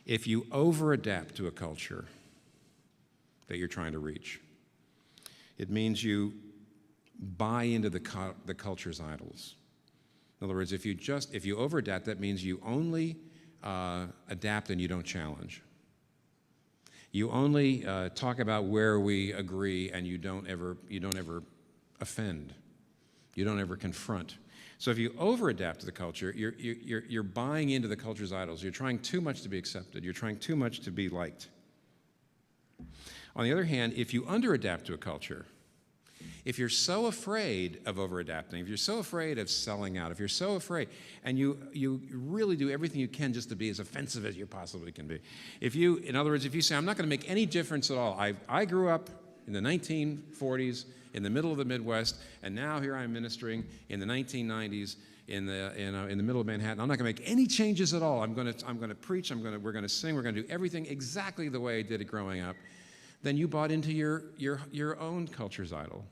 if you over-adapt to a culture that you're trying to reach. It means you buy into the culture's idols. In other words, if you over-adapt, that means you only adapt and you don't challenge. You only talk about where we agree, and you don't ever offend. You don't ever confront. So if you over-adapt to the culture, you're buying into the culture's idols. You're trying too much to be accepted. You're trying too much to be liked. On the other hand, if you under-adapt to a culture, if you're so afraid of over-adapting, if you're so afraid of selling out, if you're so afraid, and you really do everything you can just to be as offensive as you possibly can be. In other words, if you say, I'm not going to make any difference at all. I grew up in the 1940s in the middle of the Midwest, and now here I am ministering in the 1990s in the middle of Manhattan. I'm not going to make any changes at all. I'm going to preach. We're going to sing. We're going to do everything exactly the way I did it growing up. Then you bought into your own culture's idol.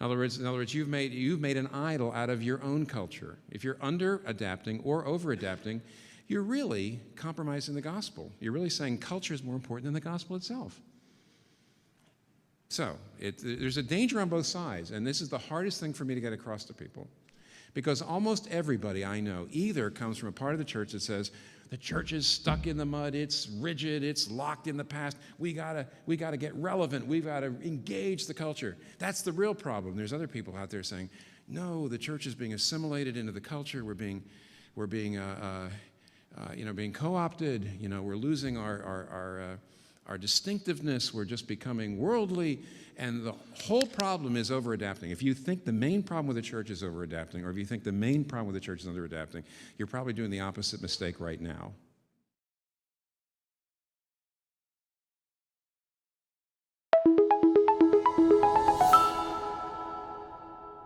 In other words, you've made an idol out of your own culture. If you're under-adapting or over-adapting, you're really compromising the gospel. You're really saying culture is more important than the gospel itself. So there's a danger on both sides, and this is the hardest thing for me to get across to people. Because almost everybody I know either comes from a part of the church that says, the church is stuck in the mud, it's rigid, it's locked in the past, we gotta get relevant, we've got to engage the culture. That's the real problem. There's other people out there saying, no, the church is being assimilated into the culture, we're being co-opted, we're losing our distinctiveness, we're just becoming worldly, and the whole problem is over-adapting. If you think the main problem with the church is over-adapting, or if you think the main problem with the church is under-adapting, you're probably doing the opposite mistake right now.